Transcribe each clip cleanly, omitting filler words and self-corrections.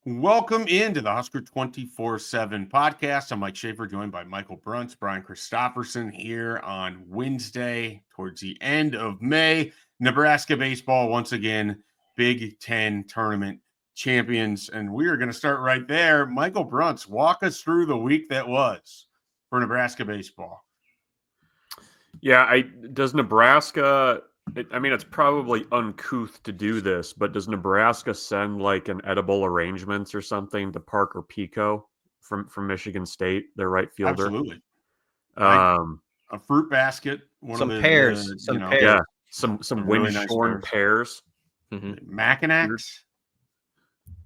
Welcome into the Husker247 Podcast. I'm Mike Schaefer, joined by Michael Bruntz, Brian Christopherson here on Wednesday towards the end of May. Nebraska baseball, once again, Big Ten tournament champions. And we are going to start right there. Michael Bruntz, walk us through the week that was for Nebraska baseball. Yeah, does Nebraska... it's probably uncouth to do this, but does Nebraska send like an edible arrangements or something to Parker Pico from Michigan State, their right fielder? Absolutely. A fruit basket. Some pears. Yeah, some really nice wind-shorn pears. Mm-hmm. Mackinacs?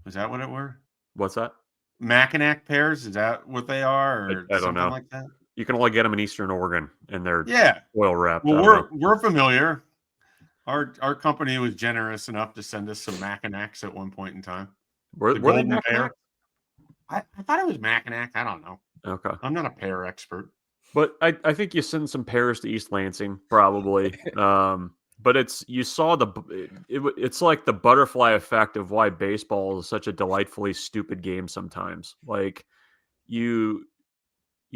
Is that what it were? What's that? Mackinac pears? Is that what they are? Or I don't know. Like that? You can only get them in Eastern Oregon, and they're oil wrapped. Well, we're familiar. Our company was generous enough to send us some Mackinacs at one point in time. Were they Mackinac? I thought it was Mackinac. I don't know. Okay. I'm not a pear expert. But I think you send some pears to East Lansing, probably. But it's like the butterfly effect of why baseball is such a delightfully stupid game sometimes. Like you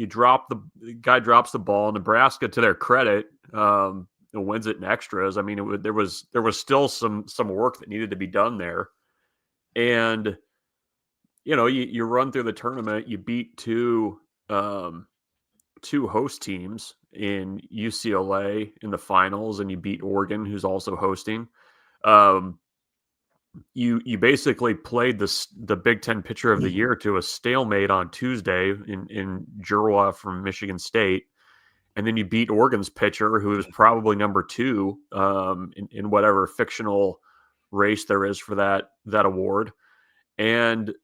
drop the guy drops the ball. Nebraska, to their credit, wins it in extras. I mean, there was still some work that needed to be done there, and you run through the tournament. You beat two host teams in UCLA in the finals, and you beat Oregon, who's also hosting. You basically played the Big Ten pitcher of the year to a stalemate on Tuesday in Jurwa from Michigan State. And then you beat Oregon's pitcher, who is probably number 2 in whatever fictional race there is for that award. And,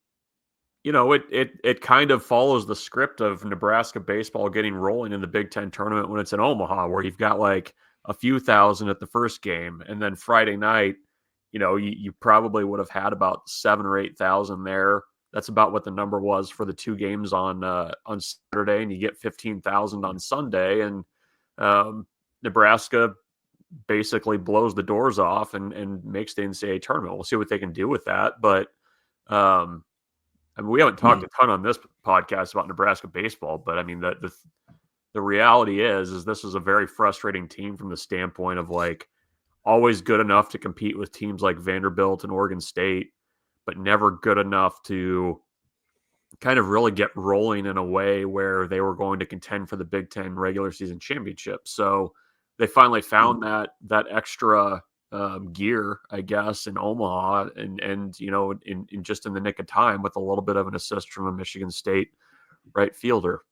it kind of follows the script of Nebraska baseball getting rolling in the Big Ten tournament when it's in Omaha, where you've got like a few thousand at the first game. And then Friday night, you probably would have had about 7,000 or 8,000 there. That's about what the number was for the 2 games on Saturday, and you get 15,000 on Sunday. And Nebraska basically blows the doors off and makes the NCAA tournament. We'll see what they can do with that. But we haven't talked a ton on this podcast about Nebraska baseball. But I mean, the reality is this is a very frustrating team from the standpoint of like always good enough to compete with teams like Vanderbilt and Oregon State, but never good enough to kind of really get rolling in a way where they were going to contend for the Big Ten regular season championship. So they finally found that extra gear, I guess, in Omaha, and in just in the nick of time with a little bit of an assist from a Michigan State right fielder.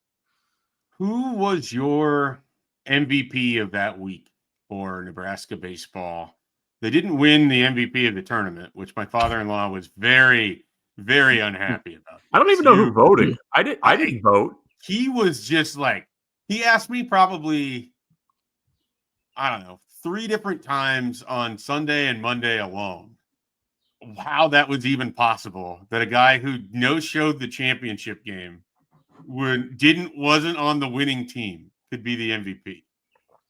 Who was your MVP of that week for Nebraska baseball? They didn't win the MVP of the tournament, which my father-in-law was very, very unhappy about. I don't even know who voted. I didn't vote. He was just like, he asked me probably, I don't know, 3 different times on Sunday and Monday alone how that was even possible, that a guy who no-showed the championship game wasn't on the winning team could be the MVP.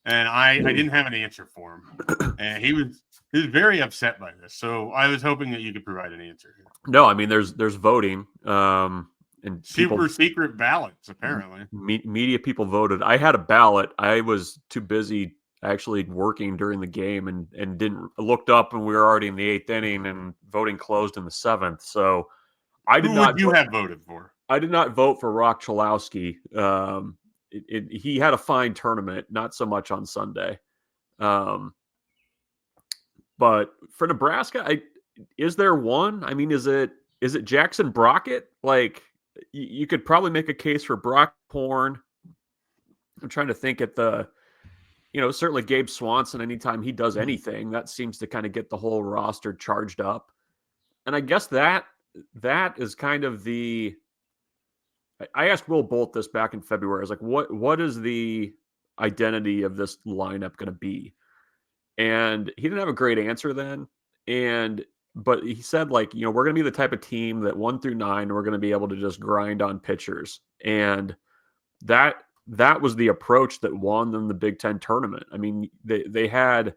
And I didn't have an answer for him. And he was very upset by this. So I was hoping that you could provide an answer here. No, I mean, there's voting. And super secret ballots, apparently. Media people voted. I had a ballot. I was too busy actually working during the game and looked up, and we were already in the 8th inning and voting closed in the 7th. So I did not. Who would you have voted for? I did not vote for Rock Chalowski. He had a fine tournament, not so much on Sunday. But for Nebraska, is there one? I mean, is it Jackson Brockett? Like, you could probably make a case for Brock Horn. I'm trying to think at the, certainly Gabe Swanson, anytime he does anything, that seems to kind of get the whole roster charged up. And I guess that is kind of the, I asked Will Bolt this back in February. I was like, what is the identity of this lineup going to be? And he didn't have a great answer then. But he said, like, we're going to be the type of team that 1 through 9, we're going to be able to just grind on pitchers. And that was the approach that won them the Big Ten tournament. I mean, they had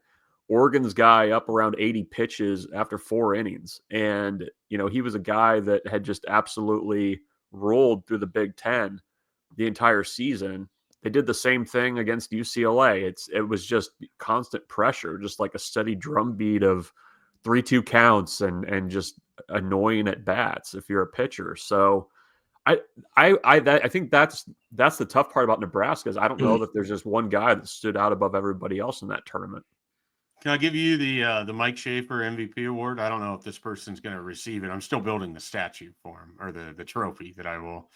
Oregon's guy up around 80 pitches after 4 innings. And, he was a guy that had just absolutely rolled through the Big Ten the entire season. They did the same thing against UCLA. It was just constant pressure, just like a steady drumbeat of 3-2 counts and just annoying at bats if you're a pitcher. So I think that's the tough part about Nebraska is I don't know that there's just one guy that stood out above everybody else in that tournament. Can I give you the Mike Schaefer MVP award? I don't know if this person's going to receive it. I'm still building the statue for him, or the trophy that I will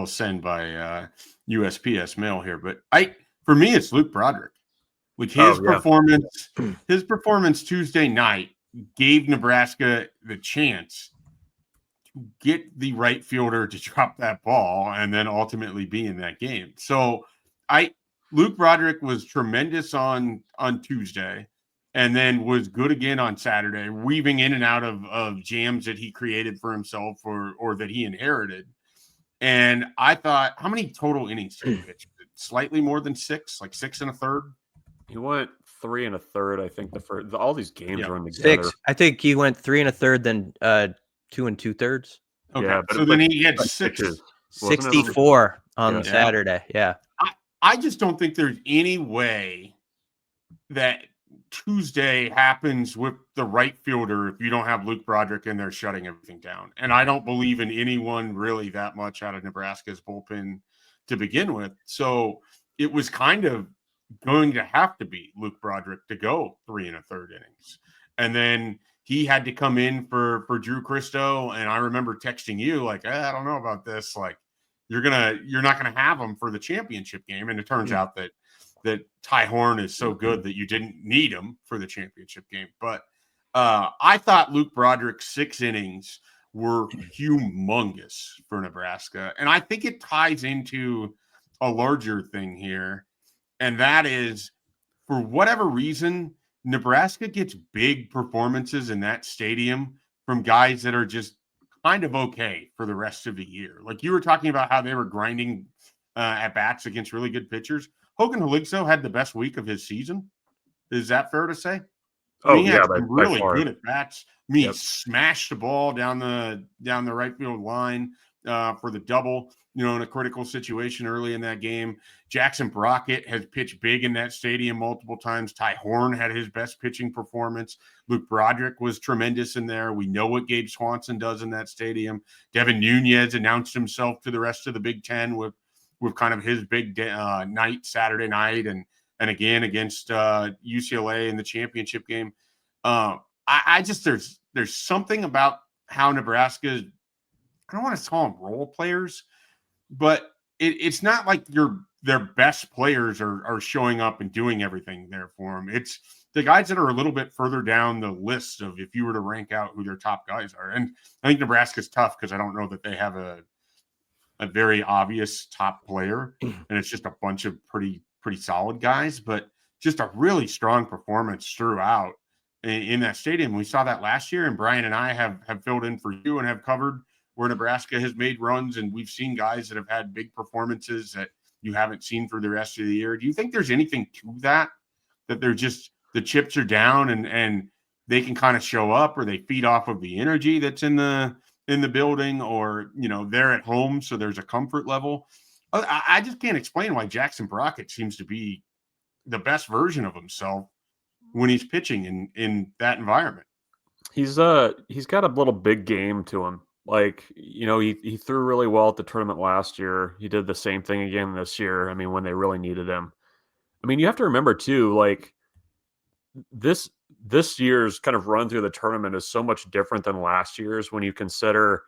send by USPS mail here. But for me, it's Luke Broderick. Like his performance Tuesday night gave Nebraska the chance to get the right fielder to drop that ball and then ultimately be in that game. So Luke Broderick was tremendous on Tuesday. And then was good again on Saturday, weaving in and out of jams that he created for himself or that he inherited. And I thought, how many total innings did he pitch? Slightly more than 6, like 6 1/3. He went 3 1/3. I think all these games run together. 6. I think he went 3 1/3, then 2 2/3. Okay, yeah, so then he had 64 on Saturday. Yeah, I just don't think there's any way that Tuesday happens with the right fielder if you don't have Luke Broderick in there shutting everything down. And I don't believe in anyone really that much out of Nebraska's bullpen to begin with. So it was kind of going to have to be Luke Broderick to go 3 1/3 innings. And then he had to come in for Drew Christo. And I remember texting you like, I don't know about this. Like you're not going to have him for the championship game. And it turns out that Ty Horn is so good that you didn't need him for the championship game. But I thought Luke Broderick's 6 innings were humongous for Nebraska. And I think it ties into a larger thing here. And that is, for whatever reason, Nebraska gets big performances in that stadium from guys that are just kind of okay for the rest of the year. Like you were talking about how they were grinding at bats against really good pitchers. Hogan Haligso had the best week of his season. Is that fair to say? He had really good at bats. He smashed the ball down the right field line for the double, in a critical situation early in that game. Jackson Brockett has pitched big in that stadium multiple times. Ty Horn had his best pitching performance. Luke Broderick was tremendous in there. We know what Gabe Swanson does in that stadium. Devin Nunez announced himself to the rest of the Big Ten with kind of his big night Saturday night and again against UCLA in the championship game. I just there's something about how Nebraska, I don't want to call them role players, but it's not like their best players are showing up and doing everything there for them. It's the guys that are a little bit further down the list of if you were to rank out who their top guys are. And I think Nebraska's tough because I don't know that they have a very obvious top player, and it's just a bunch of pretty solid guys, but just a really strong performance throughout in that stadium. We saw that last year, and Brian and I have filled in for you and have covered where Nebraska has made runs, and we've seen guys that have had big performances that you haven't seen for the rest of the year. Do you think there's anything to that they're just the chips are down and they can kind of show up, or they feed off of the energy that's in the building, or, they're at home, so there's a comfort level? I just can't explain why Jackson Brockett seems to be the best version of himself when he's pitching in that environment. He's got a little big game to him. Like, he threw really well at the tournament last year. He did the same thing again this year. I mean, when they really needed him. I mean, you have to remember too, like this year's kind of run through the tournament is so much different than last year's when you consider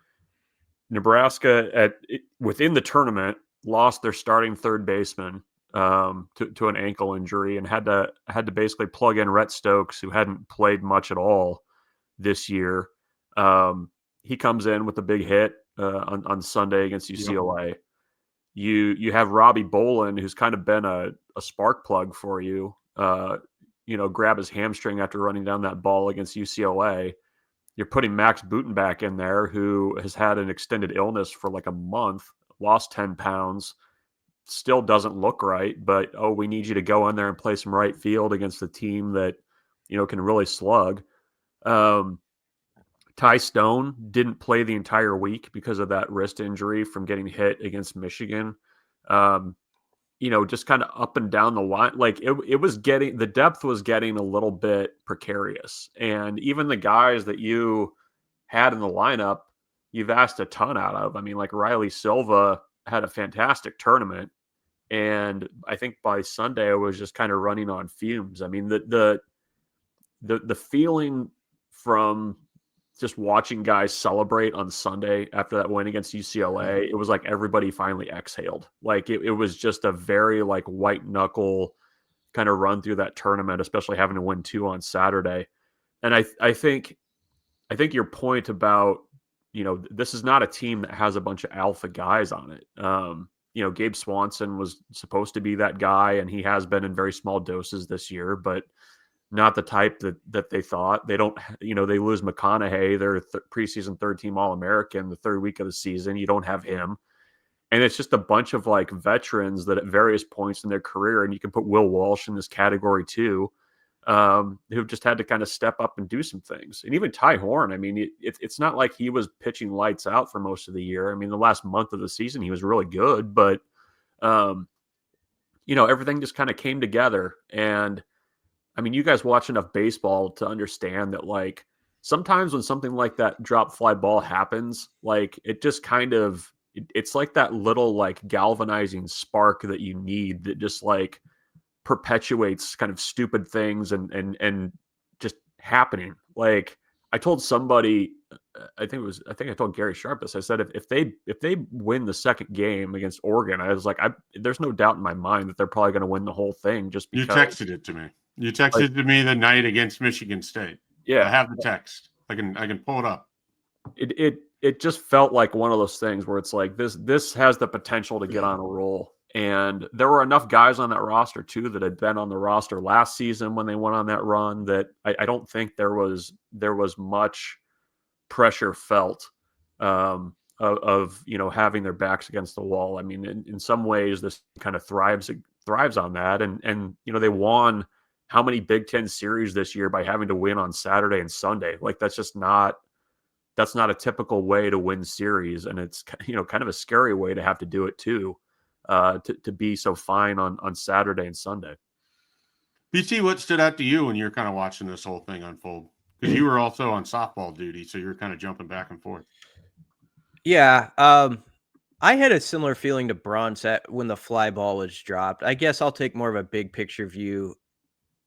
Nebraska within the tournament lost their starting third baseman to an ankle injury and had to basically plug in Rhett Stokes, who hadn't played much at all this year. He comes in with a big hit on Sunday against UCLA. Yep. You have Robbie Bolin, who's kind of been a spark plug for you. Grab his hamstring after running down that ball against UCLA. You're putting Max Butenbach in there, who has had an extended illness for like a month, lost 10 pounds, still doesn't look right, but, we need you to go in there and play some right field against the team that can really slug. Ty Stone didn't play the entire week because of that wrist injury from getting hit against Michigan. Just kind of up and down the line. Like it was getting, the depth was getting a little bit precarious. And even the guys that you had in the lineup, you've asked a ton out of. I mean, like Riley Silva had a fantastic tournament. And I think by Sunday I was just kind of running on fumes. I mean, the feeling from just watching guys celebrate on Sunday after that win against UCLA, it was like everybody finally exhaled. Like it was just a very like white knuckle kind of run through that tournament, especially having to win 2 on Saturday. And I think your point about, this is not a team that has a bunch of alpha guys on it. Gabe Swanson was supposed to be that guy, and he has been in very small doses this year, but not the type that they thought. They don't, they lose McConaughey, their preseason third-team All-American, the third week of the season. You don't have him. And it's just a bunch of like veterans that at various points in their career, and you can put Will Walsh in this category too, who've just had to kind of step up and do some things. And even Ty Horn, I mean, it's not like he was pitching lights out for most of the year. I mean, the last month of the season, he was really good, but, everything just kind of came together. And I mean, you guys watch enough baseball to understand that, like, sometimes when something like that drop fly ball happens, like, it just kind of, it's like that little, like, galvanizing spark that you need that just, like, perpetuates kind of stupid things and just happening. Like, I told somebody, I think I told Gary Sharp this. I said, if they win the second game against Oregon, I was like, there's no doubt in my mind that they're probably going to win the whole thing just because. You texted it to me. You texted to me the night against Michigan State. Yeah. I have the text. I can pull it up. It just felt like one of those things where it's like this has the potential to get on a roll. And there were enough guys on that roster too that had been on the roster last season when they went on that run that I don't think there was much pressure felt of having their backs against the wall. I mean, in some ways this kind of thrives on that. And they won how many Big Ten series this year by having to win on Saturday and Sunday. Like that's not a typical way to win series. And it's, kind of a scary way to have to do it too, to be so fine on Saturday and Sunday. BT, what stood out to you when you're kind of watching this whole thing unfold? Because you were also on softball duty, so you're kind of jumping back and forth. Yeah. I had a similar feeling to Bronze when the fly ball was dropped. I guess I'll take more of a big picture view.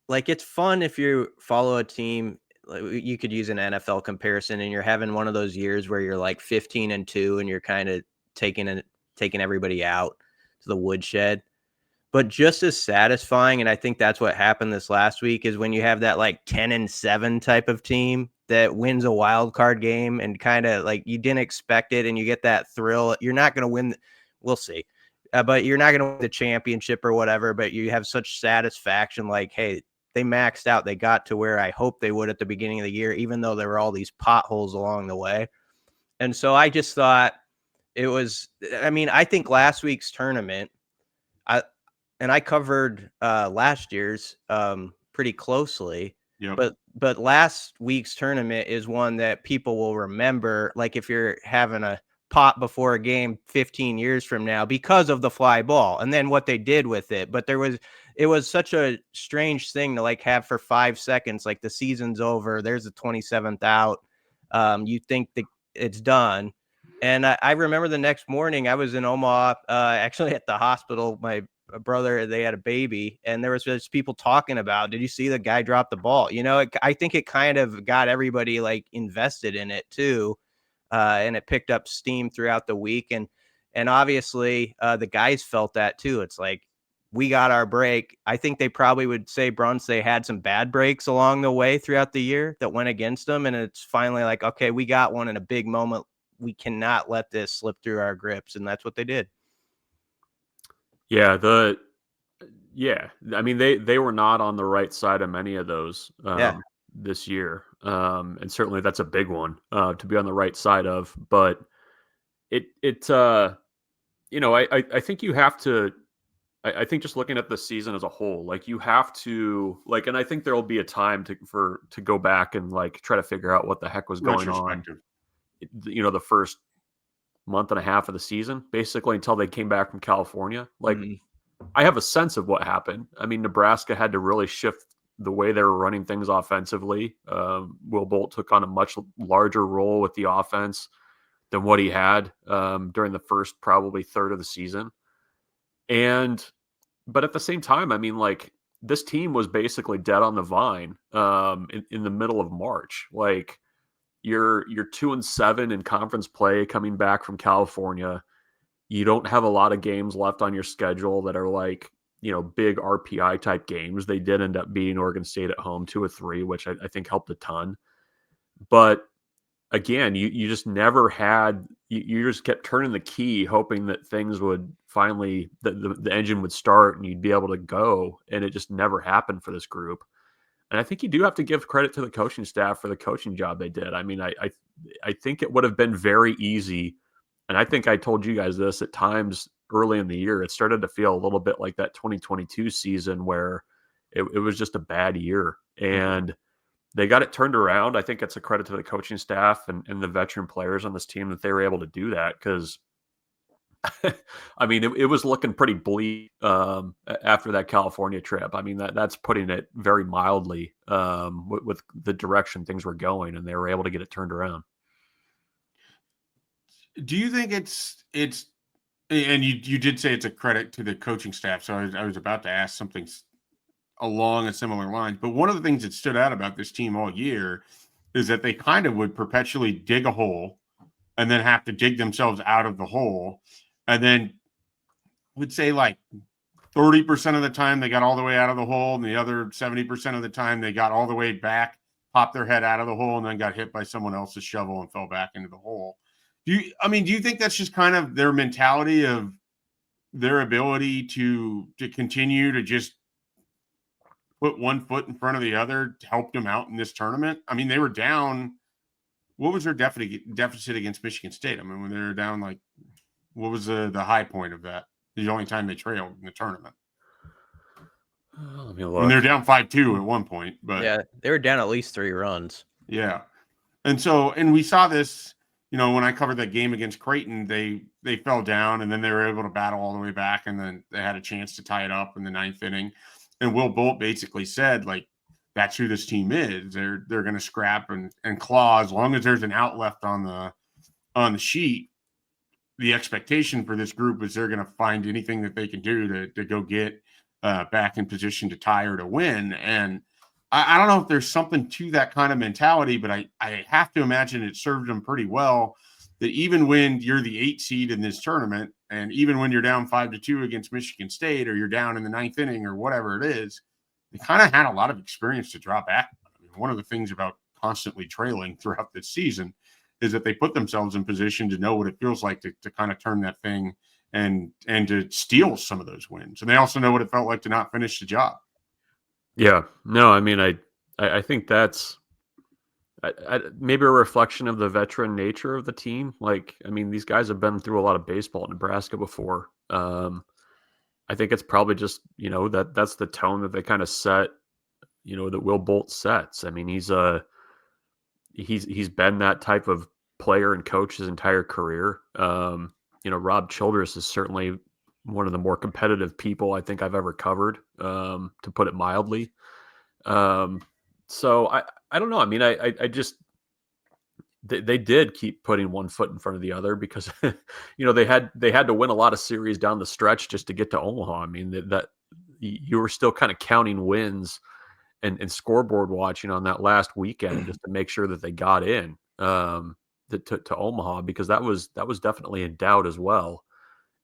Like, it's fun if you follow a team. Like, you could use an NFL comparison, and you're having one of those years where you're like 15-2 and you're kind of taking everybody out to the woodshed. But just as satisfying, and I think that's what happened this last week, is when you have that like 10-7 type of team that wins a wild card game and kind of like you didn't expect it, and you get that thrill. You're not going to win. We'll see. But you're not going to win the championship or whatever, but you have such satisfaction like, hey, they maxed out. They got to where I hoped they would at the beginning of the year, even though there were all these potholes along the way. And so I just thought it was, I mean, I think last week's tournament, I covered last year's pretty closely. Yep. But last week's tournament is one that people will remember, like if you're having a pop before a game 15 years from now because of the fly ball and then what they did with it. But it was such a strange thing to like have for 5 seconds, like the season's over, there's the 27th out. You think that it's done. And I remember the next morning I was in Omaha, actually at the hospital. My brother, they had a baby, and there was just people talking about, did you see the guy drop the ball? I think it kind of got everybody like invested in it too. And it picked up steam throughout the week. And obviously the guys felt that too. It's like, we got our break. I think they probably would say they had some bad breaks along the way throughout the year that went against them. And it's finally like, okay, we got one in a big moment. We cannot let this slip through our grips. And that's what they did. Yeah. I mean, they were not on the right side of many of those this year. And certainly that's a big one to be on the right side of, but I think you have to I think just looking at the season as a whole, like you have to like, and I think there will be a time to go back and like try to figure out what the heck was going on. Retrospective. The first month and a half of the season, basically until they came back from California. Like I have a sense of what happened. I mean, Nebraska had to really shift the way they were running things offensively. Will Bolt took on a much larger role with the offense than what he had during the first probably third of the season. But at the same time, I mean, like this team was basically dead on the vine in the middle of March. Like you're 2-7 in conference play coming back from California. You don't have a lot of games left on your schedule that are like, big RPI type games. They did end up beating Oregon State at home 2-3, which I think helped a ton. But again, you just never had, you just kept turning the key, hoping that things would finally, the engine would start and you'd be able to go. And it just never happened for this group. And I think you do have to give credit to the coaching staff for the coaching job they did. I mean, I think it would have been very easy. And I think I told you guys this at times early in the year. It started to feel a little bit like that 2022 season where it was just a bad year. And they got it turned around. I think it's a credit to the coaching staff and the veteran players on this team that they were able to do that because, I mean, it was looking pretty bleak after that California trip. I mean, that's putting it very mildly with the direction things were going, and they were able to get it turned around. Do you think it's and you did say it's a credit to the coaching staff, so I was about to ask something along a similar lines, but one of the things that stood out about this team all year is that they kind of would perpetually dig a hole and then have to dig themselves out of the hole. And then would say like 30% of the time they got all the way out of the hole, and the other 70% of the time they got all the way back, popped their head out of the hole, and then got hit by someone else's shovel and fell back into the hole. Do you think that's just kind of their mentality of their ability to continue to just put one foot in front of the other to help them out in this tournament? I mean, they were down. What was their deficit against Michigan State? I mean, when they were down, like, what was the high point of that? The only time they trailed in the tournament. Let me look. When they're down 5-2 at one point, but yeah, they were down at least 3 runs. Yeah, and we saw this. When I covered that game against Creighton, they fell down, and then they were able to battle all the way back, and then they had a chance to tie it up in the 9th inning. And Will Bolt basically said, like, that's who this team is. They're going to scrap and claw as long as there's an out left on the sheet. The expectation for this group is they're going to find anything that they can do to go get back in position to tie or to win. And I don't know if there's something to that kind of mentality, but I have to imagine it served them pretty well that even when you're the 8 seed in this tournament, and even when you're down 5-2 against Michigan State, or you're down in the 9th inning or whatever it is, they kind of had a lot of experience to draw back. I mean, one of the things about constantly trailing throughout this season is that they put themselves in position to know what it feels like to kind of turn that thing and to steal some of those wins. And they also know what it felt like to not finish the job. Yeah, no, I mean, I think that's maybe a reflection of the veteran nature of the team. Like, I mean, these guys have been through a lot of baseball in Nebraska before. I think it's probably just, that's the tone that they kind of set, that Will Bolt sets. I mean, he's been that type of player and coach his entire career. Rob Childress is certainly one of the more competitive people I think I've ever covered, to put it mildly. So I don't know. I mean, I just, they did keep putting one foot in front of the other because, they had to win a lot of series down the stretch just to get to Omaha. I mean, that you were still kind of counting wins and scoreboard watching on that last weekend just to make sure that they got in to Omaha, because that was definitely in doubt as well.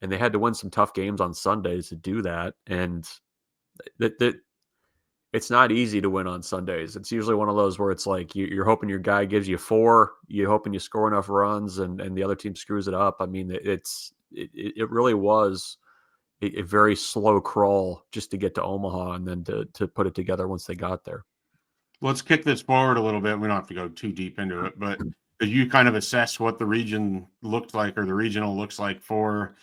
And they had to win some tough games on Sundays to do that. And that it's not easy to win on Sundays. It's usually one of those where it's like you're hoping your guy gives you 4, you're hoping you score enough runs, and the other team screws it up. I mean, it really was a very slow crawl just to get to Omaha and then to put it together once they got there. Let's kick this forward a little bit. We don't have to go too deep into it, but as you kind of assess what the region looked like, or the regional looks like for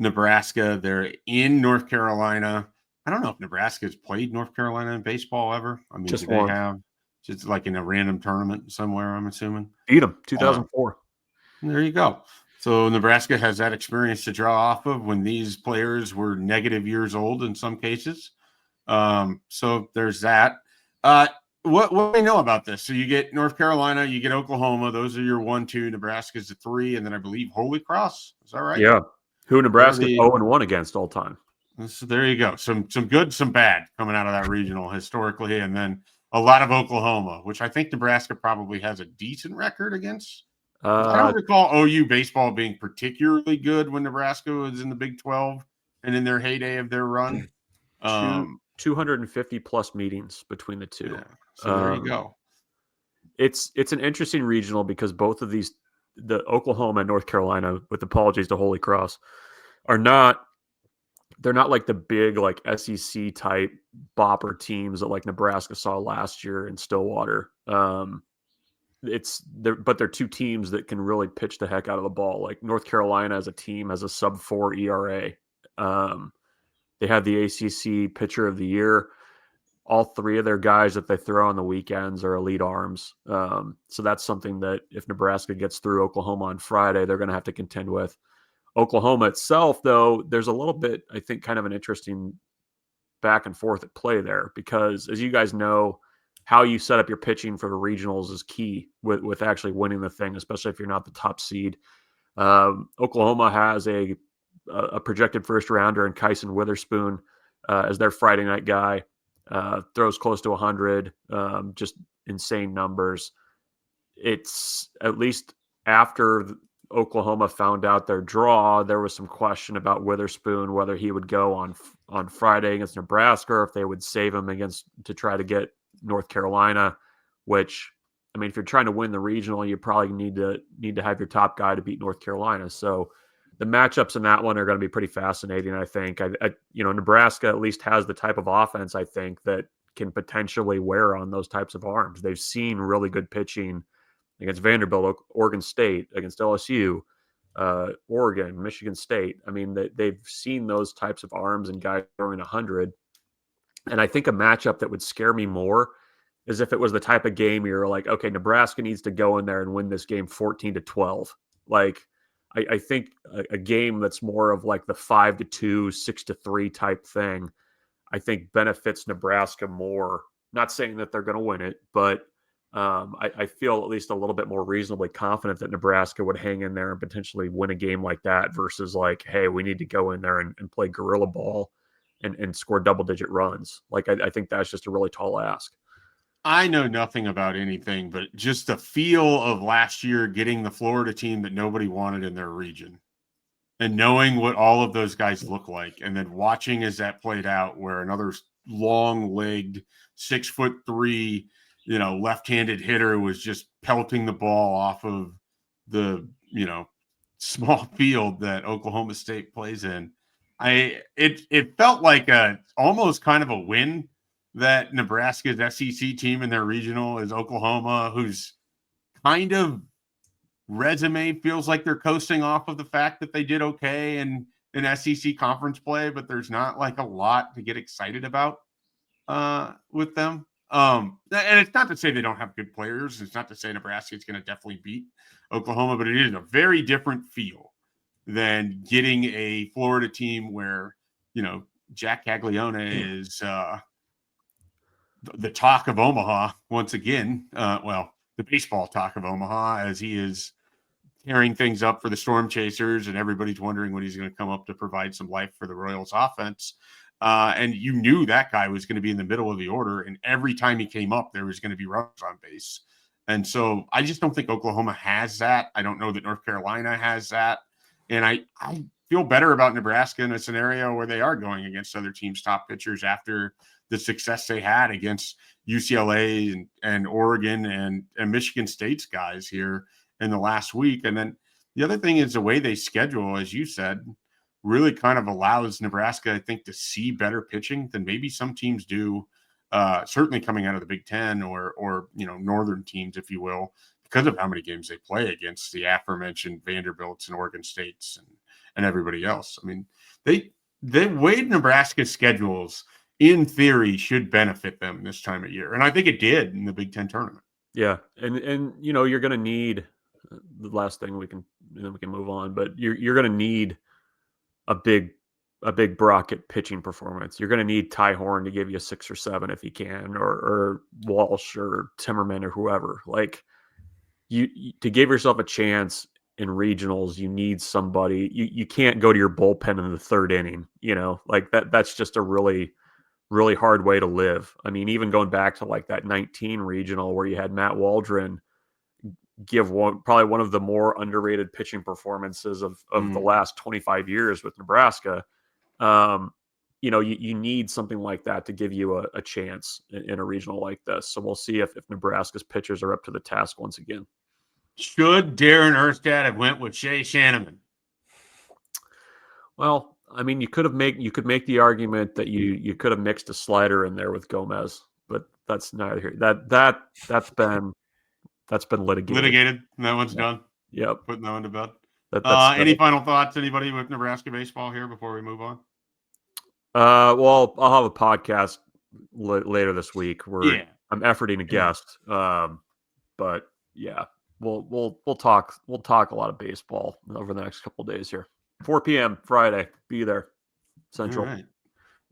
Nebraska. They're in North Carolina. I don't know if Nebraska has played North Carolina in baseball ever. I mean, Just do they one. have just like in a random tournament somewhere, I'm assuming? Beat them, 2004. There you go. So Nebraska has that experience to draw off of when these players were negative years old in some cases. So there's that. What do we know about this? So you get North Carolina, you get Oklahoma. Those are your 1, 2. Nebraska's the 3, and then I believe Holy Cross. Is that right? Yeah. Who Nebraska 0-1 against all time. So there you go. Some good, some bad coming out of that regional historically, and then a lot of Oklahoma, which I think Nebraska probably has a decent record against. I don't recall OU baseball being particularly good when Nebraska was in the Big 12 and in their heyday of their run. 250 plus meetings between the two. Yeah, so there you go. It's an interesting regional because both of these, the Oklahoma and North Carolina, with apologies to Holy Cross, they're not like the big like SEC type bopper teams that like Nebraska saw last year in Stillwater. But they're two teams that can really pitch the heck out of the ball. Like North Carolina as a team has a sub-4 ERA. They had the ACC Pitcher of the Year. All 3 of their guys that they throw on the weekends are elite arms. So that's something that if Nebraska gets through Oklahoma on Friday, they're going to have to contend with. Oklahoma itself, though, there's a little bit, I think, kind of an interesting back and forth at play there because, as you guys know, how you set up your pitching for the regionals is key with actually winning the thing, especially if you're not the top seed. Oklahoma has a projected first rounder in Kyson Witherspoon as their Friday night guy. Throws close to 100, just insane numbers. It's at least after Oklahoma found out their draw, there was some question about Witherspoon, whether he would go on Friday against Nebraska or if they would save him to try to get North Carolina, which, I mean, if you're trying to win the regional, you probably need to have your top guy to beat North Carolina. So the matchups in that one are going to be pretty fascinating, I think. Nebraska at least has the type of offense, I think, that can potentially wear on those types of arms. They've seen really good pitching against Vanderbilt, Oregon State, against LSU, Oregon, Michigan State. I mean, they've seen those types of arms and guys throwing 100. And I think a matchup that would scare me more is if it was the type of game you're like, okay, Nebraska needs to go in there and win this game 14-12. Like, I think a game that's more of like the 5-2, 6-3 type thing, I think benefits Nebraska more. Not saying that they're going to win it, but I feel at least a little bit more reasonably confident that Nebraska would hang in there and potentially win a game like that versus like, hey, we need to go in there and play guerrilla ball and score double-digit runs. Like, I think that's just a really tall ask. I know nothing about anything, but just the feel of last year getting the Florida team that nobody wanted in their region and knowing what all of those guys look like, and then watching as that played out where another long-legged 6'3", left-handed hitter was just pelting the ball off of the, small field that Oklahoma State plays in. It felt like almost kind of a win that Nebraska's SEC team in their regional is Oklahoma, whose kind of resume feels like they're coasting off of the fact that they did okay in SEC conference play, but there's not like a lot to get excited about with them. And it's not to say they don't have good players. It's not to say Nebraska is going to definitely beat Oklahoma, but it is a very different feel than getting a Florida team where, Jack Caglione is the talk of Omaha once again. The baseball talk of Omaha, as he is tearing things up for the Storm Chasers, and everybody's wondering when he's going to come up to provide some life for the Royals offense. And you knew that guy was going to be in the middle of the order, and every time he came up, there was going to be runners on base. And so I just don't think Oklahoma has that. I don't know that North Carolina has that. And I feel better about Nebraska in a scenario where they are going against other teams' top pitchers after the success they had against UCLA and Oregon and Michigan State's guys here in the last week. And then the other thing is the way they schedule, as you said, really kind of allows Nebraska, I think, to see better pitching than maybe some teams do, certainly coming out of the Big Ten or northern teams, if you will, because of how many games they play against the aforementioned Vanderbilts and Oregon States and everybody else. I mean, the way Nebraska schedules, in theory, should benefit them this time of year. And I think it did in the Big Ten tournament. Yeah. And you're going to need the last thing then we can move on, but you're going to need a big Brockett pitching performance. You're going to need Ty Horn to give you a 6 or 7 if he can, or Walsh or Timmerman or whoever. Like you to give yourself a chance in regionals, you need somebody. You can't go to your bullpen in the 3rd inning, like that's just a really, really hard way to live. I mean, even going back to like that 19 regional where you had Matt Waldron give probably one of the more underrated pitching performances of the last 25 years with Nebraska. You need something like that to give you a chance in a regional like this. So we'll see if Nebraska's pitchers are up to the task once again. Should Darren Erstad have went with Shea Shanneman? Well, I mean, you could make the argument that you could have mixed a slider in there with Gomez, but that's neither here. That's been litigated. That one's done. Yep. Putting that one to bed. That's any final thoughts, anybody with Nebraska baseball here before we move on? Well, I'll have a podcast later this week where I'm efforting a guest. But yeah, we'll talk a lot of baseball over the next couple of days here. 4 p.m. Friday, be there. Central. All right.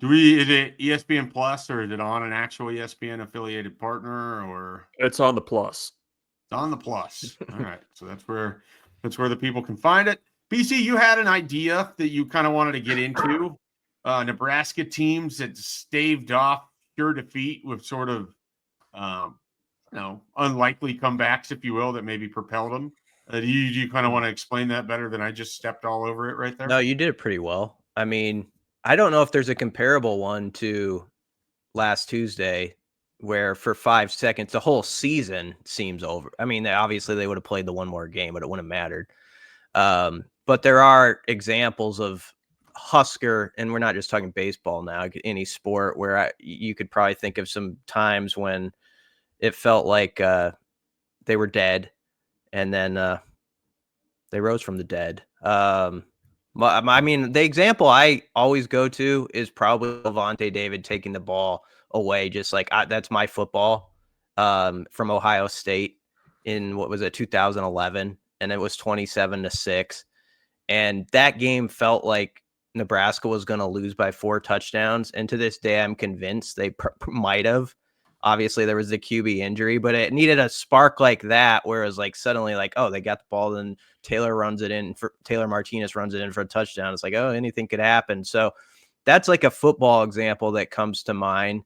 Is it ESPN Plus or is it on an actual ESPN affiliated partner or? It's on the Plus. It's on the Plus. All right. So that's where the people can find it. BC, you had an idea that you kind of wanted to get into. Nebraska teams that staved off pure defeat with sort of, unlikely comebacks, if you will, that maybe propelled them. Do you kind of want to explain that better than I just stepped all over it right there? No, you did it pretty well. I mean, I don't know if there's a comparable one to last Tuesday where for 5 seconds, the whole season seems over. I mean, obviously they would have played the one more game, but it wouldn't have mattered. But there are examples of Husker, and we're not just talking baseball now, any sport where you could probably think of some times when it felt like they were dead and then they rose from the dead. I mean, the example I always go to is probably Levante David taking the ball away, just like that's my football from Ohio State in 2011, and it was 27-6, and that game felt like Nebraska was going to lose by 4 touchdowns, and to this day, I'm convinced they might have. Obviously, there was the QB injury, but it needed a spark like that, where it was like suddenly like, oh, they got the ball, then Taylor Martinez runs it in for a touchdown. It's like, oh, anything could happen. So that's like a football example that comes to mind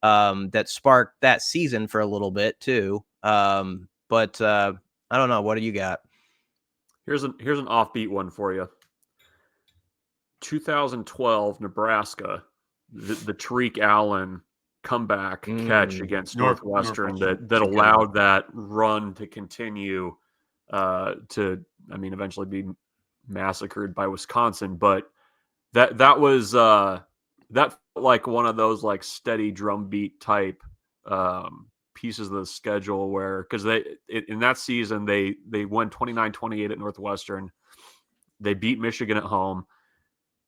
that sparked that season for a little bit too. But I don't know. What do you got? Here's an offbeat one for you. 2012 Nebraska, the Tariq Allen comeback catch against Northwestern that allowed that run to continue eventually be massacred by Wisconsin. But that was that like one of those like steady drumbeat type pieces of the schedule where, because in that season they won 29-28 at Northwestern. They beat Michigan at home.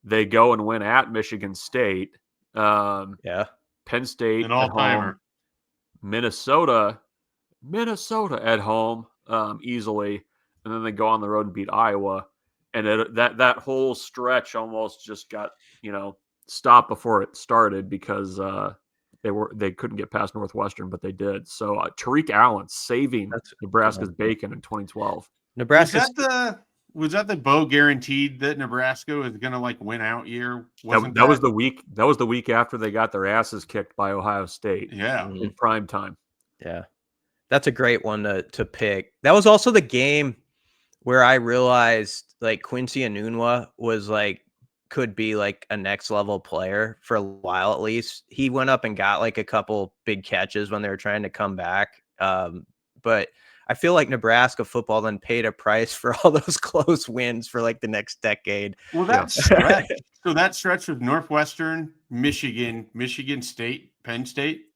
They go and win at Michigan State. Penn State an all-timer. Minnesota at home easily, and then they go on the road and beat Iowa, and that whole stretch almost just got stopped before it started because they couldn't get past Northwestern, but they did. So Tariq Allen saving Nebraska's bacon in 2012. Was that the Bo guaranteed that Nebraska was going to like win out year? That was the week. That was the week after they got their asses kicked by Ohio State. Yeah, in prime time. Yeah, that's a great one to pick. That was also the game where I realized like Quincy Enunwa could be like a next level player for a while at least. He went up and got like a couple big catches when they were trying to come back. But I feel like Nebraska football then paid a price for all those close wins for like the next decade. Well, that stretch. So that stretch with Northwestern, Michigan State, Penn State.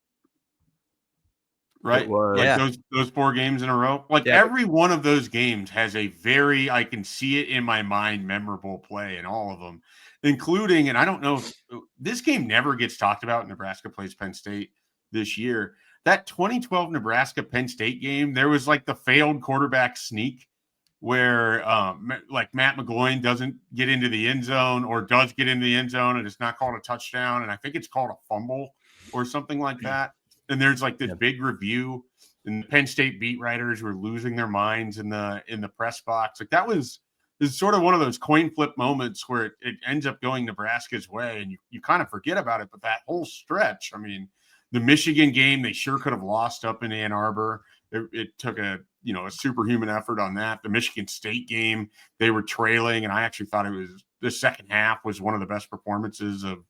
right? It was. Like Yeah. those 4 games in a row. Like Yeah. every one of those games has a very, I can see it in my mind, memorable play in all of them, including, and I don't know if this game never gets talked about. Nebraska plays Penn State this year. That 2012 Nebraska Penn State game, there was like the failed quarterback sneak where like Matt McGloin doesn't get into the end zone or does get into the end zone and it's not called a touchdown. And I think it's called a fumble or something like that. And there's like this big review and the Penn State beat writers were losing their minds in the press box. Like that is sort of one of those coin flip moments where it ends up going Nebraska's way and you kind of forget about it. But that whole stretch, I mean, the Michigan game, they sure could have lost up in Ann Arbor. It took a superhuman effort on that. The Michigan State game, they were trailing, and I actually thought it was the second half was one of the best performances of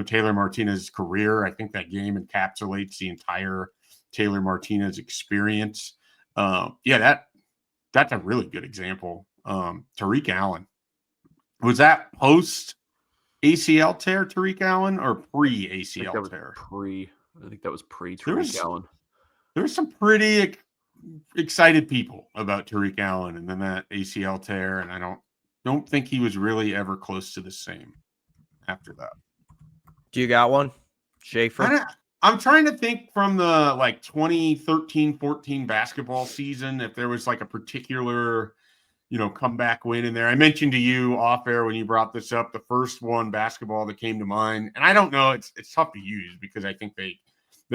Taylor Martinez's career. I think that game encapsulates the entire Taylor Martinez experience. That's a really good example. Tariq Allen. Was that post ACL tear, Tariq Allen, or pre ACL tear? I think that was pre Tariq Allen. There were some pretty excited people about Tariq Allen and then that ACL tear, and I don't think he was really ever close to the same after that. Do you got one, Schaefer? I'm trying to think from the like 2013-14 basketball season if there was like a particular comeback win in there. I mentioned to you off air when you brought this up, the first one basketball that came to mind, and I don't know, it's tough to use because I think they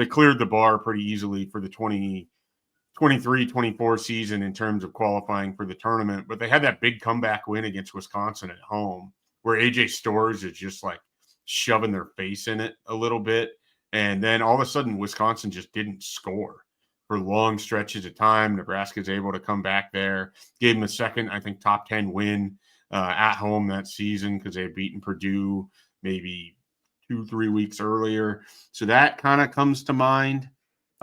cleared the bar pretty easily for the 2023-24 season in terms of qualifying for the tournament, but they had that big comeback win against Wisconsin at home where AJ Storrs is just like shoving their face in it a little bit. And then all of a sudden, Wisconsin just didn't score for long stretches of time. Nebraska's able to come back there, gave them a second, I think, top 10 win at home that season because they had beaten Purdue maybe 2-3 weeks earlier. So that kind of comes to mind.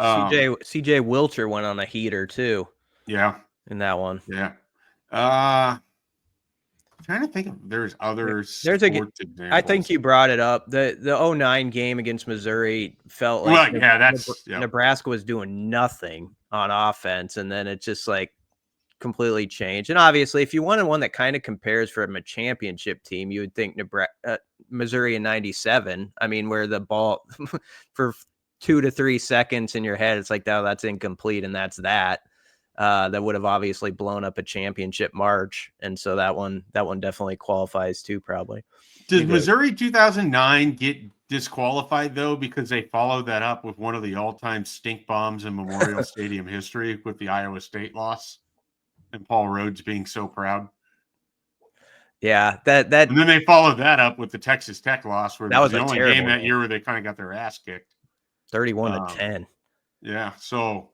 CJ Wilcher went on a heater too. Yeah. In that one. Yeah. Trying to think if there's other sports examples. I think you brought it up. The 09 game against Missouri felt like Nebraska was doing nothing on offense, and then it just like completely changed. And obviously, if you wanted one that kind of compares from a championship team, you would think Missouri in 97. I mean, where the ball for 2 to 3 seconds in your head, it's like, oh, that's incomplete, and that's that. That would have obviously blown up a championship march, and so that one definitely qualifies too, probably. Did Missouri 2009 get disqualified though because they followed that up with one of the all-time stink bombs in Memorial Stadium history with the Iowa State loss and Paul Rhodes being so proud? Yeah, that and then they followed that up with the Texas Tech loss, where that was the only game that year where they kind of got their ass kicked, 31-10. Yeah, so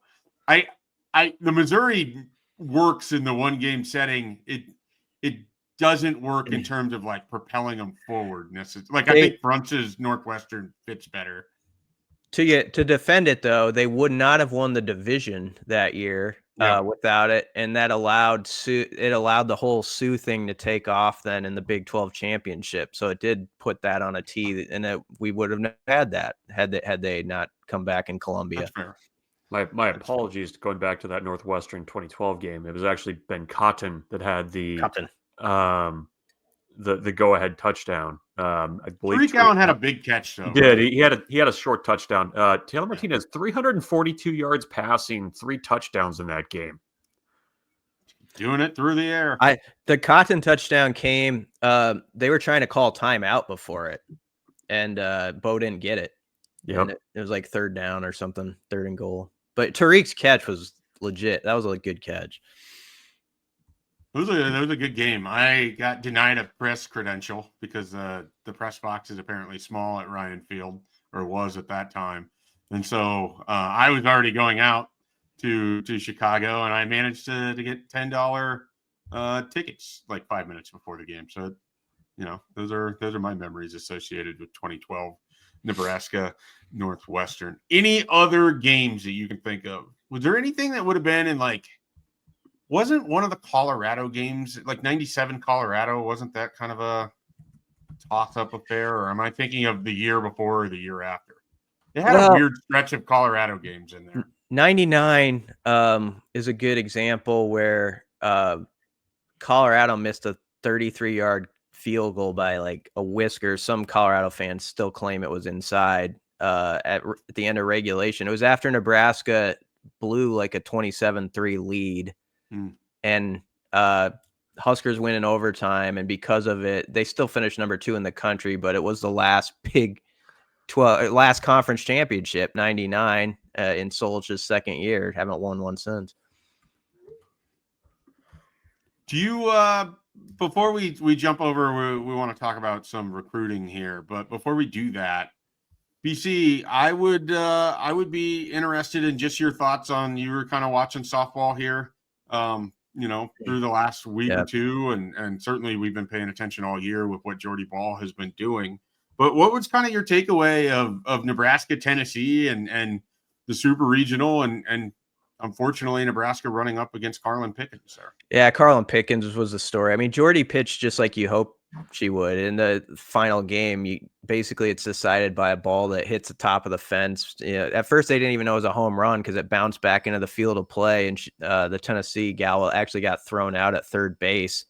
the Missouri works in the one game setting. It doesn't work in terms of like propelling them forward. I think Brunch's Northwestern fits better. To defend it though, they would not have won the division that year without it, and that allowed the whole Sioux thing to take off then in the Big 12 championship. So it did put that on a tee, and we would have had that had they not come back in Columbia. That's fair. My apologies going back to that Northwestern 2012 game. It was actually Ben Cotton that had the go-ahead touchdown. I believe Tariq Allen had a big catch though. He did. He had a short touchdown. Taylor Martinez 342 yards passing, 3 touchdowns in that game. Doing it through the air. The Cotton touchdown came. They were trying to call timeout before it, and Bo didn't get it. Yeah, it was like 3rd down or something, 3rd and goal. But Tariq's catch was legit. That was a good catch. It was a good game. I got denied a press credential because the press box is apparently small at Ryan Field, or was at that time. And so I was already going out to Chicago, and I managed to get $10 tickets like 5 minutes before the game. So, those are my memories associated with 2012 Nebraska Northwestern. Any other games that you can think of? Was there anything that would have been in wasn't one of the Colorado games, like 97 Colorado, wasn't that kind of a toss-up affair? Or am I thinking of the year before or the year after? They had a weird stretch of Colorado games in there. 99 is a good example where Colorado missed a 33-yard field goal by like a whisker. Some Colorado fans still claim it was inside at the end of regulation. It was after Nebraska blew like a 27-3 lead, and Huskers win in overtime, and because of it, they still finished number 2 in the country, but it was the last big last conference championship, 99, in Solch's second year. Haven't won one since. Do you before we jump over, we want to talk about some recruiting here, but before we do that, BC, I would be interested in just your thoughts on, you were kind of watching softball here, through the last week or two, and certainly we've been paying attention all year with what Jordy Ball has been doing. But what was kind of your takeaway of Nebraska, Tennessee, and the Super Regional, and unfortunately Nebraska running up against Carlin Pickens there? Yeah, Carlin Pickens was the story. I mean, Jordy pitched just like you hope she would. In the final game, basically it's decided by a ball that hits the top of the fence. At first they didn't even know it was a home run because it bounced back into the field of play, and the Tennessee gal actually got thrown out at third base.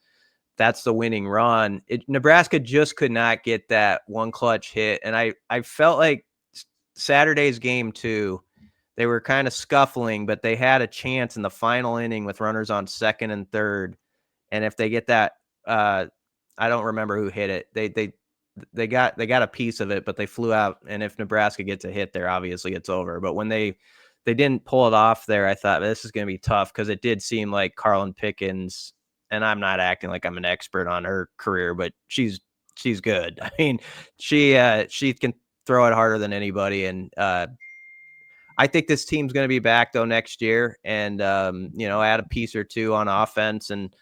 That's the winning run. Nebraska just could not get that one clutch hit, and I felt like Saturday's game too, they were kind of scuffling, but they had a chance in the final inning with runners on second and third. And if they get that, I don't remember who hit it. They got a piece of it, but they flew out. And if Nebraska gets a hit there, obviously it's over. But when they didn't pull it off there, I thought this is going to be tough, because it did seem like Carlin Pickens, and I'm not acting like I'm an expert on her career, but she's good. I mean, she can throw it harder than anybody, and I think this team's going to be back though next year, and add a piece or two on offense, and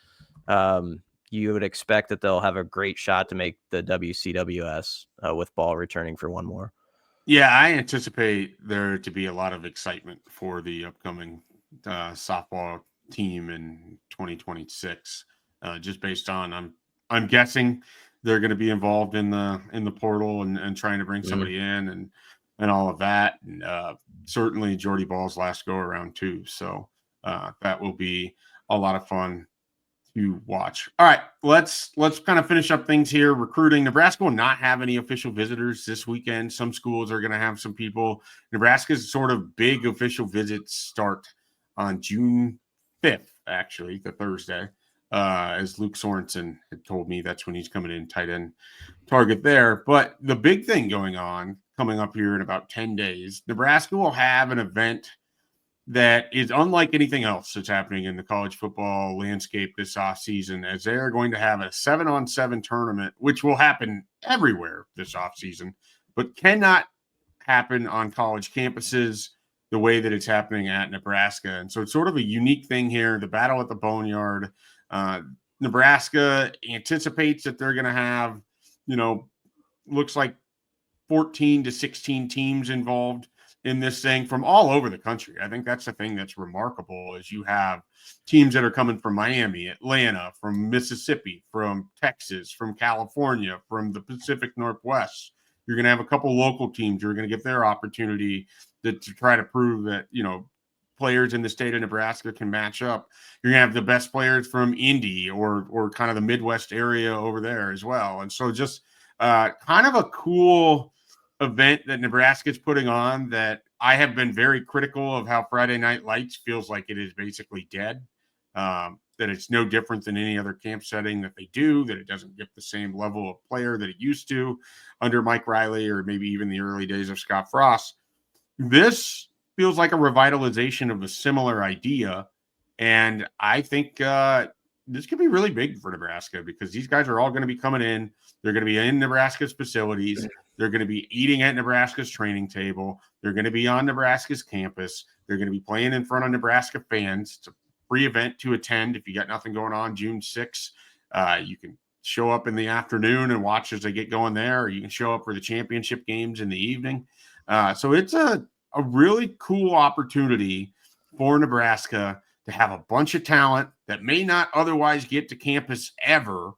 you would expect that they'll have a great shot to make the WCWS with Ball returning for one more. Yeah, I anticipate there to be a lot of excitement for the upcoming softball team in 2026, just based on I'm guessing they're going to be involved in the portal and trying to bring somebody in and all of that, and certainly Jordy Ball's last go around too. So that will be a lot of fun to watch. All right, let's kind of finish up things here. Recruiting. Nebraska will not have any official visitors this weekend. Some schools are going to have some people. Nebraska's sort of big official visits start on June 5th, actually, the Thursday. As Luke Sorensen had told me, that's when he's coming in, tight end target there. But the big thing coming up here in about 10 days, Nebraska will have an event that is unlike anything else that's happening in the college football landscape this offseason, as they're going to have a 7-on-7 tournament, which will happen everywhere this offseason, but cannot happen on college campuses the way that it's happening at Nebraska. And so it's sort of a unique thing here, the battle at the Boneyard. Nebraska anticipates that they're going to have, looks like 14 to 16 teams involved in this thing from all over the country. I think that's the thing that's remarkable, is you have teams that are coming from Miami, Atlanta, from Mississippi, from Texas, from California, from the Pacific Northwest. You're going to have a couple local teams who are going to get their opportunity to try to prove that, players in the state of Nebraska can match up. You're going to have the best players from Indy or kind of the Midwest area over there as well. And so just kind of a cool event that Nebraska is putting on, that I have been very critical of how Friday Night Lights feels like it is basically dead, that it's no different than any other camp setting that they do, that it doesn't get the same level of player that it used to under Mike Riley or maybe even the early days of Scott Frost. This feels like a revitalization of a similar idea, and I think this could be really big for Nebraska, because these guys are all going to be coming in. They're going to be in Nebraska's facilities. They're going to be eating at Nebraska's training table. They're going to be on Nebraska's campus. They're going to be playing in front of Nebraska fans. It's a free event to attend. If you got nothing going on June 6th, you can show up in the afternoon and watch as they get going there, or you can show up for the championship games in the evening. So it's a really cool opportunity for Nebraska to have a bunch of talent that may not otherwise get to campus ever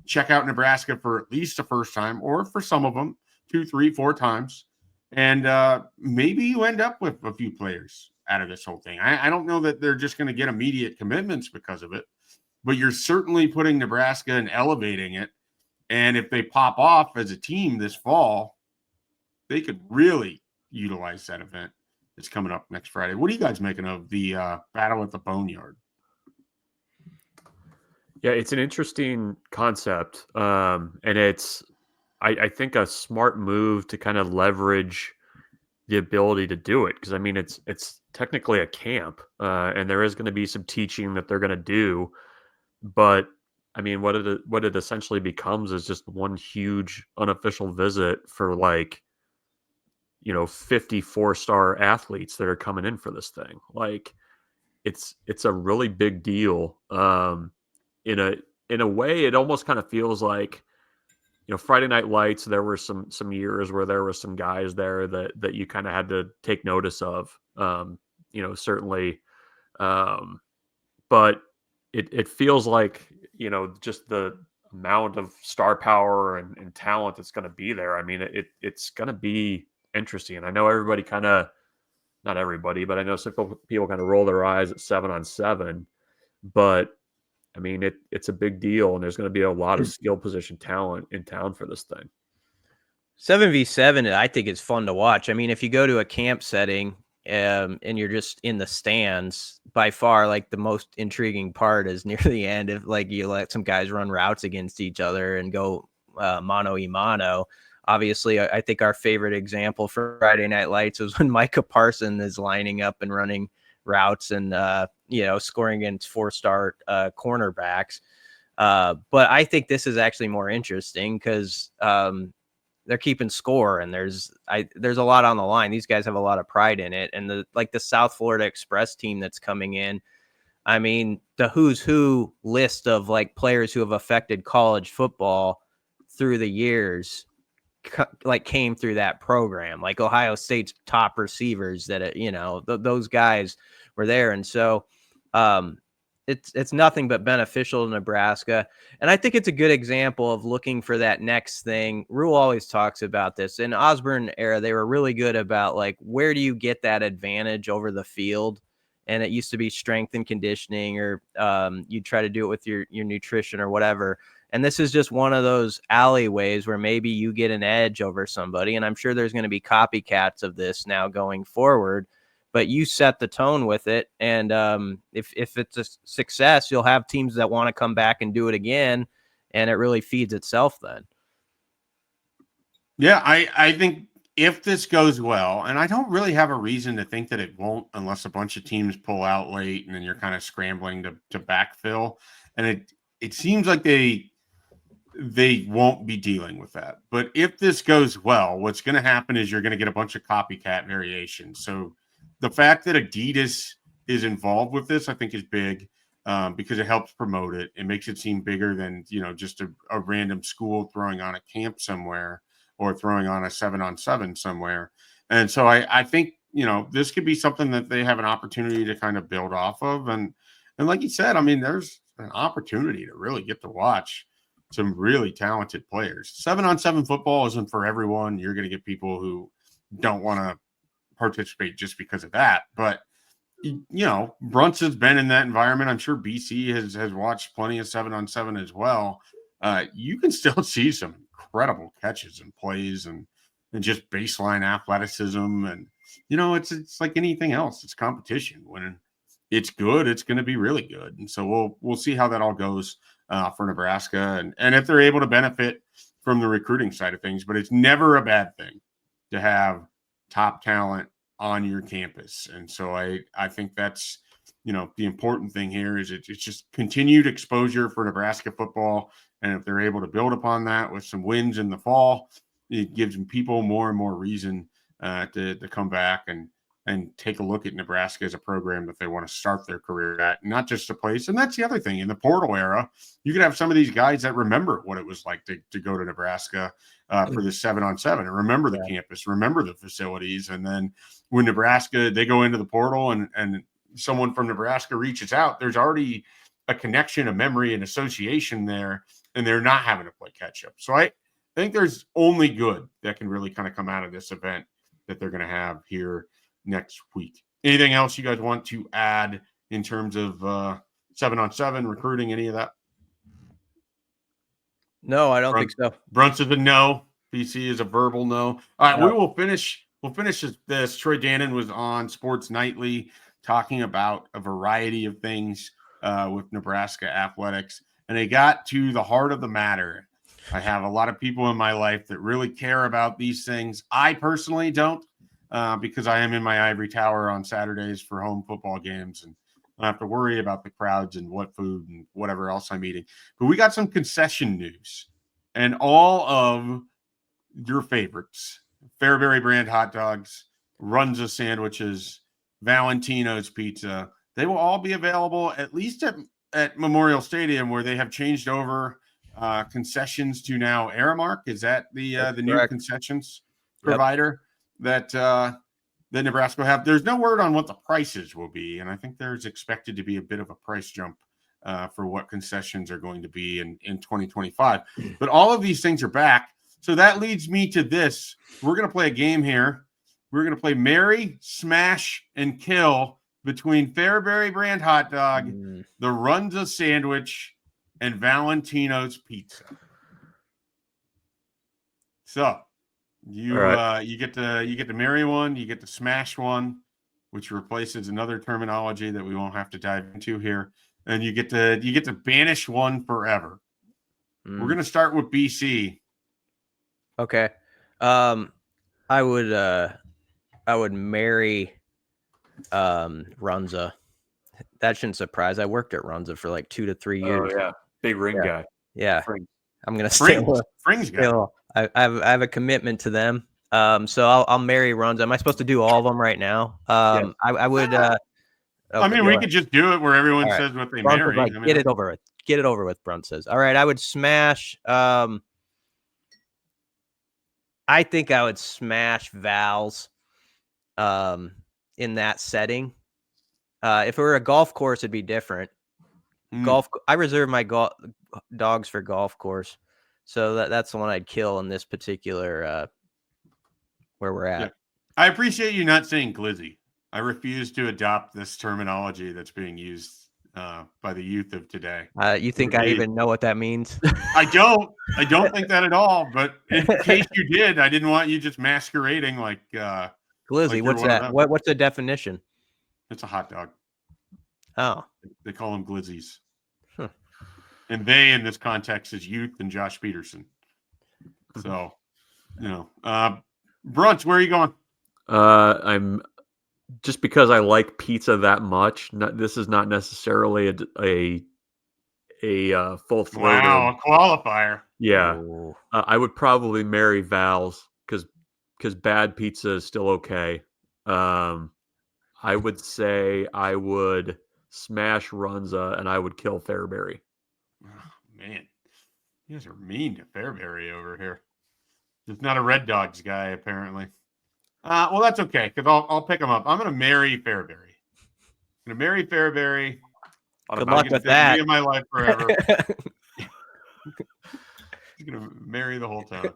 check out Nebraska for at least the first time, or for some of them 2, 3, 4 times. And maybe you end up with a few players out of this whole thing. I don't know that they're just going to get immediate commitments because of it, but you're certainly putting Nebraska and elevating it. And if they pop off as a team this fall, they could really utilize that event that's coming up next Friday. What are you guys making of the battle at the Boneyard? Yeah, it's an interesting concept. And it's, I think, a smart move to kind of leverage the ability to do it. Because, I mean, it's technically a camp, and there is going to be some teaching that they're going to do. But, I mean, what it essentially becomes is just one huge unofficial visit for, like, 50 4-star athletes that are coming in for this thing. Like, it's a really big deal. In a way, it almost kind of feels like, Friday Night Lights. There were some years where there were some guys there that you kind of had to take notice of. Certainly, but it feels like, just the amount of star power and talent that's going to be there. I mean, it's going to be interesting. I know everybody not everybody, but I know some people kind of roll their eyes at 7-on-7, but I mean, it's a big deal, and there's going to be a lot of skill position talent in town for this thing. 7v7, I think, is fun to watch. I mean, if you go to a camp setting and you're just in the stands, by far, like, the most intriguing part is near the end. If, like, you let some guys run routes against each other and go mano-a-mano. Obviously, I think our favorite example for Friday Night Lights was when Micah Parson is lining up and running routes and scoring against 4-star cornerbacks. But I think this is actually more interesting because they're keeping score, and there's a lot on the line. These guys have a lot of pride in it, and the South Florida Express team that's coming in. I mean, the who's who list of, like, players who have affected college football through the years, like, came through that program, like Ohio State's top receivers that, those guys were there. And so it's nothing but beneficial to Nebraska. And I think it's a good example of looking for that next thing. Rule always talks about this. In Osborne era, they were really good about, like, where do you get that advantage over the field? And it used to be strength and conditioning, or you try to do it with your nutrition or whatever. And this is just one of those alleyways where maybe you get an edge over somebody. And I'm sure there's going to be copycats of this now going forward, but you set the tone with it. And if it's a success, you'll have teams that want to come back and do it again. And it really feeds itself then. Yeah, I think if this goes well, and I don't really have a reason to think that it won't, unless a bunch of teams pull out late and then you're kind of scrambling to backfill. And it seems like they won't be dealing with that. But if this goes well, what's going to happen is you're going to get a bunch of copycat variations. So the fact that Adidas is involved with this, I think, is big because it helps promote it. It makes it seem bigger than, just a random school throwing on a camp somewhere or throwing on a 7-on-7 somewhere. And so I think, this could be something that they have an opportunity to kind of build off of. And like you said, I mean, there's an opportunity to really get to watch some really talented players. 7-on-7 football isn't for everyone. You're going to get people who don't want to participate just because of that. But, Brunson's been in that environment. I'm sure BC has watched plenty of 7-on-7 as well. You can still see some incredible catches and plays and just baseline athleticism. And, it's like anything else. It's competition. When it's good, it's going to be really good. And so we'll see how that all goes for Nebraska and if they're able to benefit from the recruiting side of things. But it's never a bad thing to have top talent on your campus. And so I think that's, the important thing here is it's just continued exposure for Nebraska football. And if they're able to build upon that with some wins in the fall, it gives them people more and more reason to come back and take a look at Nebraska as a program that they want to start their career at, not just a place. And that's the other thing. In the portal era, you could have some of these guys that remember what it was like to go to Nebraska for the 7-on-7 and remember the campus, remember the facilities. And then when Nebraska, they go into the portal and someone from Nebraska reaches out, there's already a connection, a memory, and association there, and they're not having to play catch up. So I think there's only good that can really kind of come out of this event that they're going to have here next week. Anything else you guys want to add in terms of 7-on-7 recruiting? Any of that? No, I don't think so. Brunt's is a no. BC is a verbal no. All right, we will finish. We'll finish this. Troy Dannon was on Sports Nightly talking about a variety of things with Nebraska athletics, and they got to the heart of the matter. I have a lot of people in my life that really care about these things. I personally don't, because I am in my ivory tower on Saturdays for home football games, and I don't have to worry about the crowds and what food and whatever else I'm eating. But we got some concession news, and all of your favorites: Fairbury brand hot dogs, Runza sandwiches, Valentino's pizza. They will all be available at least at Memorial Stadium, where they have changed over concessions to now Aramark. Is that the new concessions provider that Nebraska will have? There's no word on what the prices will be, and I think there's expected to be a bit of a price jump for what concessions are going to be in 2025. But all of these things are back. So that leads me to this. We're going to play a game here. We're going to play Marry, Smash, and Kill between Fairbury brand hot dog, the Runza sandwich, and Valentino's pizza. So you get to marry one, you get to smash one, which replaces another terminology that we won't have to dive into here, and you get to banish one forever. We're going to start with BC. Okay. I would marry Runza. That shouldn't surprise. I worked at Runza for like 2 to 3 years. Oh, yeah. Big ring guy. Yeah. Fring. I'm going to stay. Fring's guy. I have a commitment to them. So I'll marry Runza. Am I supposed to do all of them right now? Yes. I would. Okay, we could just do it where everyone says what they marry. Like, get it over with. Get it over with, Brunt says. All right, I would smash. I think I would smash Val's in that setting. If it were a golf course, it'd be different. I reserve my dogs for golf course. So that's the one I'd kill in this particular where we're at. Yeah. I appreciate you not saying glizzy. I refuse to adopt this terminology that's being used by the youth of today. You think I even know what that means? I don't think that at all. But in case you did, I didn't want you just masquerading like glizzy. Like what's that? What's the definition? It's a hot dog. Oh, they call them glizzies. Huh. And they, in this context, is youth and Josh Peterson. So, Brunch, where are you going? I'm just because I like pizza that much. This is not necessarily a full-throated. Wow, a qualifier. Yeah, I would probably marry Val's because bad pizza is still okay. I would say I would smash Runza and I would kill Fairbury. Oh, man, you guys are mean to Fairbury over here. Just not a Red Dogs guy, apparently. Well, that's okay, because I'll pick him up. I'm going to marry Fairbury. I'm going to marry Fairbury. Good luck with that. In my life forever. He's going to marry the whole town.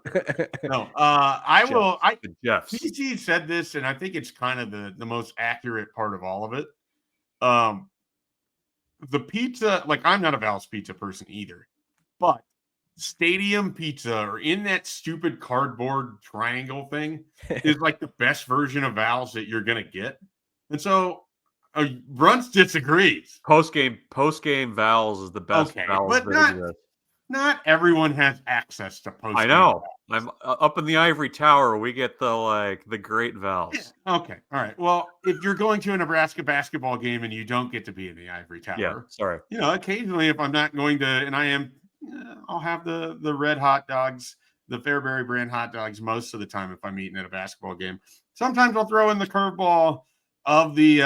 No, I will. PC said this, and I think it's kind of the most accurate part of all of it. The pizza, like, I'm not a Val's pizza person either, but stadium pizza or in that stupid cardboard triangle thing is like the best version of Val's that you're going to get. And so Runts disagrees. Post-game Val's is the best. Okay, Val's but not everyone has access to post-game. I know. Val's. I'm up in the ivory tower. We get the great Val's. Yeah. Okay. All right. Well, if you're going to a Nebraska basketball game and you don't get to be in the ivory tower, sorry. Occasionally if I'm not going to, and I am, I'll have the red hot dogs, the Fairbury brand hot dogs most of the time if I'm eating at a basketball game. Sometimes I'll throw in the curveball of the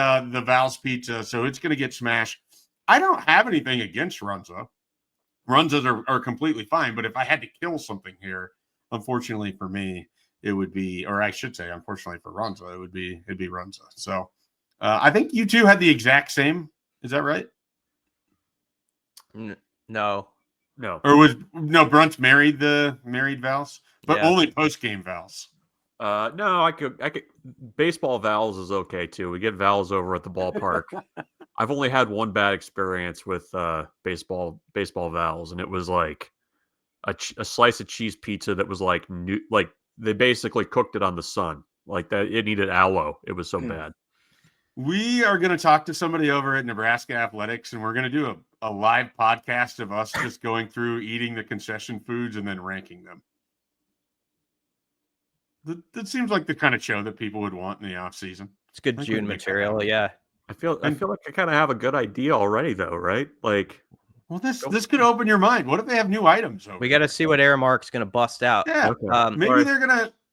Val's pizza, so it's going to get smashed. I don't have anything against Runza. Runzas are completely fine, but if I had to kill something here, unfortunately for me, it would be, or I should say, unfortunately for Runza, it'd be Runza. So I think you two had the exact same. Is that right? No. Or Brunt's married Val's, but only post-game Val's. No, I could. Baseball Val's is okay too. We get Val's over at the ballpark. I've only had one bad experience with baseball Val's, and it was like a slice of cheese pizza that was like new, like they basically cooked it on the sun, like that. It needed aloe. It was so bad. We are going to talk to somebody over at Nebraska Athletics, and we're going to do a live podcast of us just going through eating the concession foods and then ranking them. That seems like the kind of show that people would want in the off season. It's good June material, yeah. I feel like I kind of have a good idea already, though, right? Like, well, this could open your mind. What if they have new items? We got to see what Aramark's going to bust out. Yeah, maybe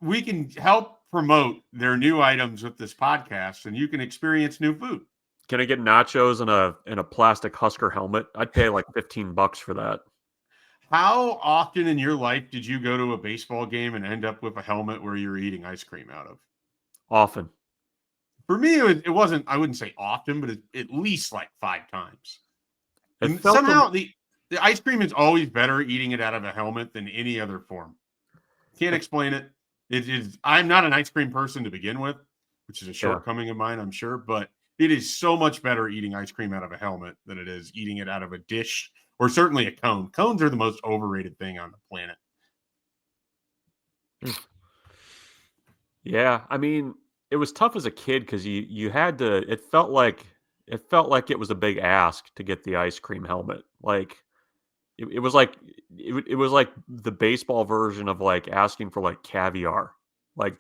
we can help promote their new items with this podcast, and you can experience new food. Can I get nachos in a plastic Husker helmet? I'd pay like $15 for that. How often in your life did you go to a baseball game and end up with a helmet where you're eating ice cream out of? Often. For me, it wasn't, I wouldn't say often, but at least like 5 times. And somehow the ice cream is always better eating it out of a helmet than any other form. Can't explain it. It is. I'm not an ice cream person to begin with, which is a shortcoming of mine, I'm sure, but it is so much better eating ice cream out of a helmet than it is eating it out of a dish or certainly a cone. Cones are the most overrated thing on the planet. Yeah, I mean, it was tough as a kid because you had to. It felt like it was a big ask to get the ice cream helmet. Like it was like the baseball version of like asking for like caviar. Like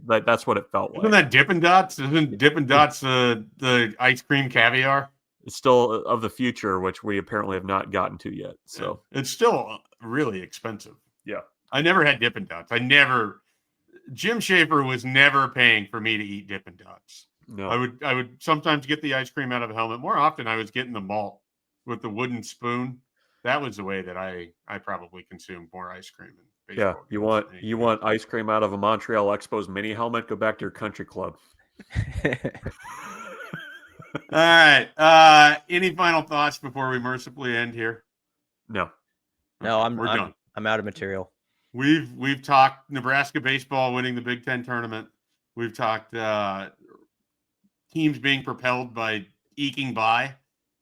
that's what it felt like. Isn't that Dippin' Dots? Isn't Dippin' Dots the ice cream caviar? It's still of the future, which we apparently have not gotten to yet. So it's still really expensive. Yeah, I never had Dippin' Dots. Jim Schaefer was never paying for me to eat Dippin' Dots. No, I would sometimes get the ice cream out of a helmet. More often, I was getting the malt with the wooden spoon. That was the way that I probably consumed more ice cream. Yeah, you want ice cream out of a Montreal Expos mini helmet? Go back to your country club. All right. Any final thoughts before we mercifully end here? No. No, we're done. I'm out of material. We've talked Nebraska baseball winning the Big Ten tournament. We've talked teams being propelled by eking by,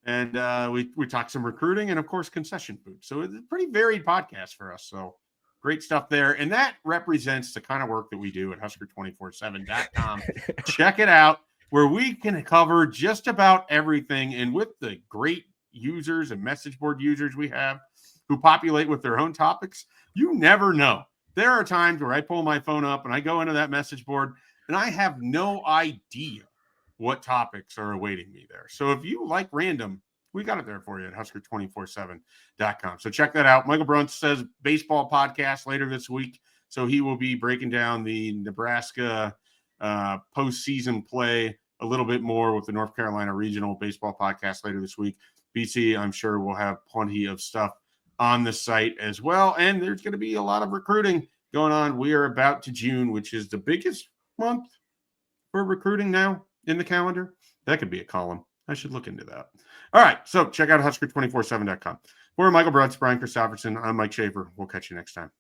and we talked some recruiting and of course concession food. So it's a pretty varied podcast for us. So great stuff there, and that represents the kind of work that we do at Husker247.com. Check it out, where we can cover just about everything, and with the great users and message board users we have who populate with their own topics, you never know. There are times where I pull my phone up and I go into that message board and I have no idea what topics are awaiting me there. So if you like random, we got it there for you at Husker247.com. So check that out. Michael Brunt says baseball podcast later this week. So he will be breaking down the Nebraska postseason play a little bit more with the North Carolina Regional Baseball podcast later this week. BC, I'm sure, will have plenty of stuff on the site as well. And there's going to be a lot of recruiting going on. We are about to June, which is the biggest month for recruiting now in the calendar. That could be a column. I should look into that. All right. So check out Husker247.com. For Michael Brutz, Brian Christopherson, I'm Mike Schaefer. We'll catch you next time.